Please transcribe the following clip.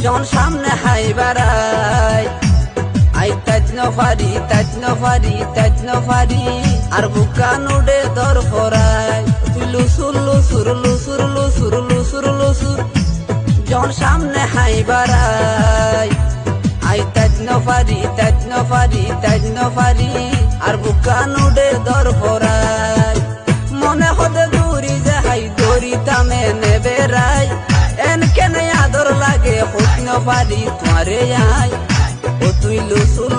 যখন সামনে হাই বাড়াই আই তাজ নফারি তাজ নফারি তাজ নফারি আর বুকা নুডে দর ফরাই তুই লুসুর লুসুর লুসুর লুসুর লুসুর লুসুর যখন সামনে হাই বাড়াই আই তাজ নফারি তাজ নফারি তাজ নফারি আর বুকা নুডে দর ফরাই মনে হতে দূরি যাই দড়ি তামে নেবে রাই এন কেন আদর লাগে হত নফারি তোমারে আই ও তুই লুসুর